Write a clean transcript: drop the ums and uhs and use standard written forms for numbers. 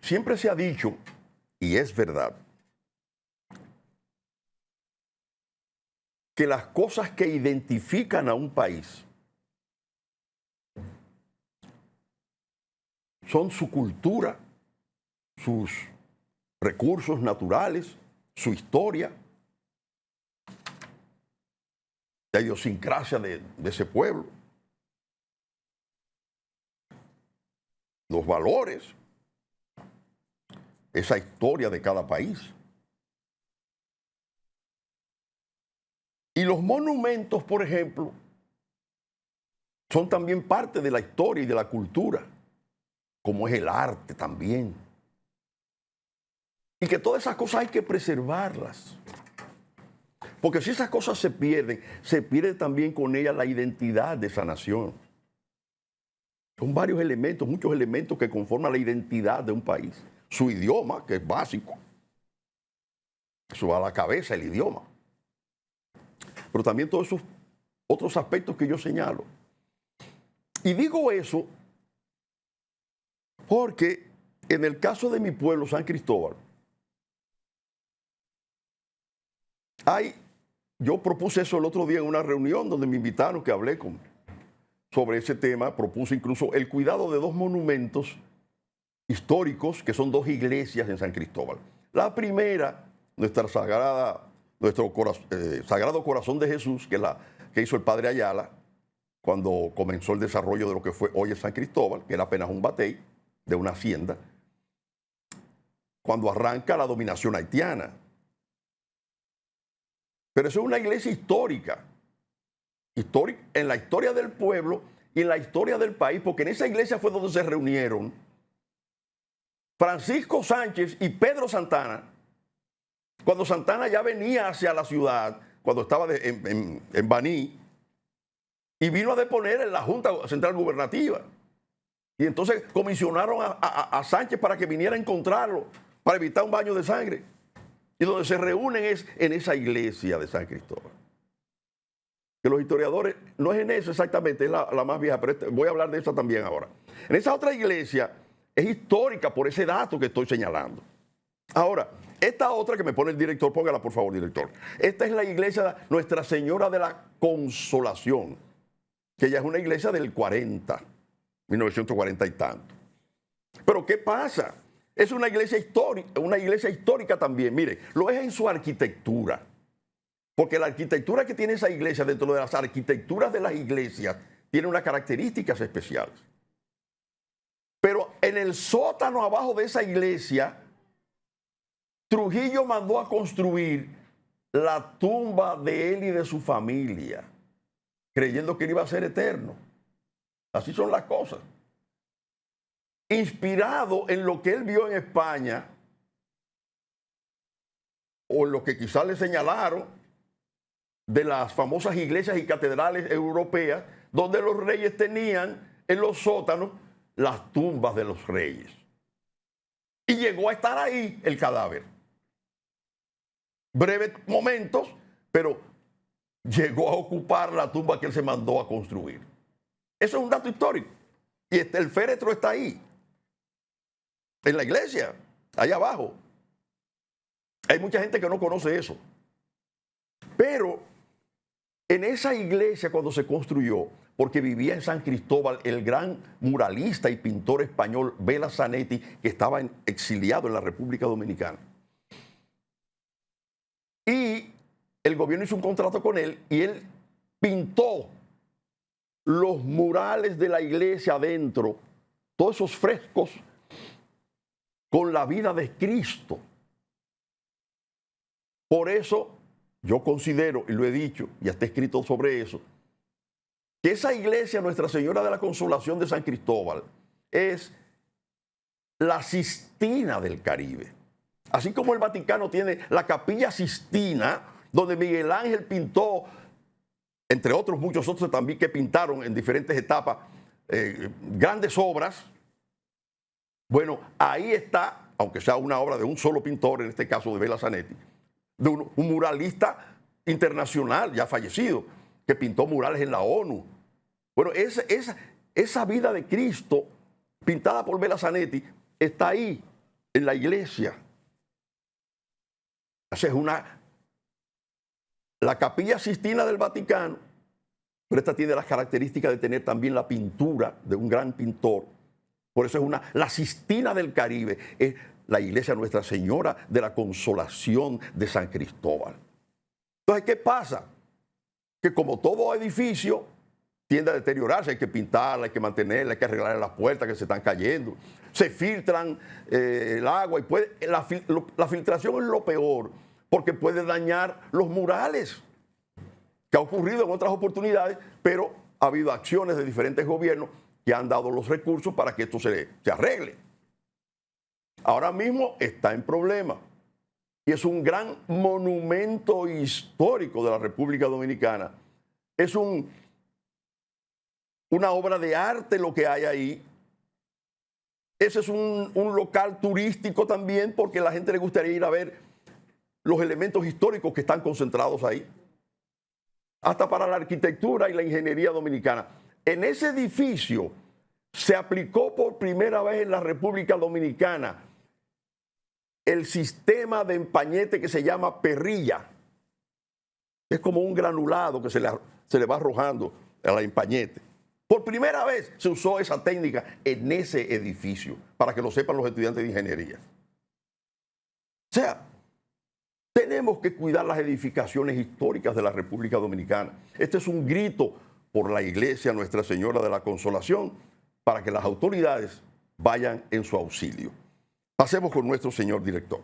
siempre se ha dicho, y es verdad, que las cosas que identifican a un país son su cultura, sus recursos naturales, su historia, la idiosincrasia de ese pueblo, los valores, esa historia de cada país. Y los monumentos, por ejemplo, son también parte de la historia y de la cultura, como es el arte también. Y que todas esas cosas hay que preservarlas. Porque si esas cosas se pierde también con ellas la identidad de esa nación. Son varios elementos, muchos elementos que conforman la identidad de un país. Su idioma, que es básico. Eso va a la cabeza, el idioma. Pero también todos esos otros aspectos que yo señalo. Y digo eso porque en el caso de mi pueblo, San Cristóbal, yo propuse eso el otro día en una reunión donde me invitaron, que hablé sobre ese tema. Propuse incluso el cuidado de dos monumentos históricos, que son dos iglesias en San Cristóbal. La primera, nuestro Sagrado Corazón de Jesús, que hizo el Padre Ayala, cuando comenzó el desarrollo de lo que fue hoy en San Cristóbal, que era apenas un batey de una hacienda, cuando arranca la dominación haitiana. Pero eso es una iglesia histórica en la historia del pueblo y en la historia del país, porque en esa iglesia fue donde se reunieron Francisco Sánchez y Pedro Santana, cuando Santana ya venía hacia la ciudad, cuando estaba en Baní, y vino a deponer en la Junta Central Gubernativa. Y entonces comisionaron a Sánchez para que viniera a encontrarlo, para evitar un baño de sangre. Y donde se reúnen es en esa iglesia de San Cristóbal. Que los historiadores, no es en esa exactamente, es la más vieja, pero voy a hablar de esa también ahora. En esa otra iglesia es histórica por ese dato que estoy señalando. Ahora, esta otra que me pone el director, póngala por favor, director. Esta es la iglesia de Nuestra Señora de la Consolación, que ya es una iglesia del 1940 y tanto. Pero ¿qué pasa? Es una iglesia histórica también. Mire, lo es en su arquitectura. Porque la arquitectura que tiene esa iglesia, dentro de las arquitecturas de las iglesias, tiene unas características especiales. Pero en el sótano abajo de esa iglesia, Trujillo mandó a construir la tumba de él y de su familia, creyendo que él iba a ser eterno. Así son las cosas. Inspirado en lo que él vio en España, o en lo que quizás le señalaron de las famosas iglesias y catedrales europeas, donde los reyes tenían en los sótanos las tumbas de los reyes. Y llegó a estar ahí el cadáver. Breves momentos, pero llegó a ocupar la tumba que él se mandó a construir. Eso es un dato histórico. Y el féretro está ahí, en la iglesia, allá abajo. Hay mucha gente que no conoce eso. Pero en esa iglesia, cuando se construyó, porque vivía en San Cristóbal el gran muralista y pintor español Vela Zanetti, que estaba exiliado en la República Dominicana. Y el gobierno hizo un contrato con él y él pintó los murales de la iglesia adentro, todos esos frescos con la vida de Cristo. Por eso yo considero, y lo he dicho, ya está escrito sobre eso, que esa iglesia, Nuestra Señora de la Consolación de San Cristóbal, es la Sistina del Caribe. Así como el Vaticano tiene la Capilla Sistina, donde Miguel Ángel pintó, entre otros muchos otros también que pintaron en diferentes etapas, grandes obras. Bueno, ahí está, aunque sea una obra de un solo pintor, en este caso de Vela Zanetti, de un muralista internacional ya fallecido, que pintó murales en la ONU. Bueno, esa vida de Cristo, pintada por Vela Zanetti, está ahí. en la iglesia. Esa es la Capilla Sistina del Vaticano, pero esta tiene las características de tener también la pintura de un gran pintor. Por eso es la Sistina del Caribe, es la iglesia Nuestra Señora de la Consolación de San Cristóbal. Entonces, ¿qué pasa? Que como todo edificio tiende a deteriorarse, hay que pintarla, hay que mantenerla, hay que arreglar las puertas que se están cayendo, se filtran el agua y la filtración es lo peor, porque puede dañar los murales, que ha ocurrido en otras oportunidades, pero ha habido acciones de diferentes gobiernos que han dado los recursos para que esto se arregle. Ahora mismo está en problema y es un gran monumento histórico de la República Dominicana. Es una obra de arte lo que hay ahí. Ese es un local turístico también, porque a la gente le gustaría ir a ver los elementos históricos que están concentrados ahí. Hasta para la arquitectura y la ingeniería dominicana. En ese edificio se aplicó por primera vez en la República Dominicana el sistema de empañete que se llama perrilla. Es como un granulado que se le va arrojando al empañete. Por primera vez se usó esa técnica en ese edificio, para que lo sepan los estudiantes de ingeniería. O sea, tenemos que cuidar las edificaciones históricas de la República Dominicana. Este es un grito por la iglesia Nuestra Señora de la Consolación para que las autoridades vayan en su auxilio. Pasemos con nuestro señor director.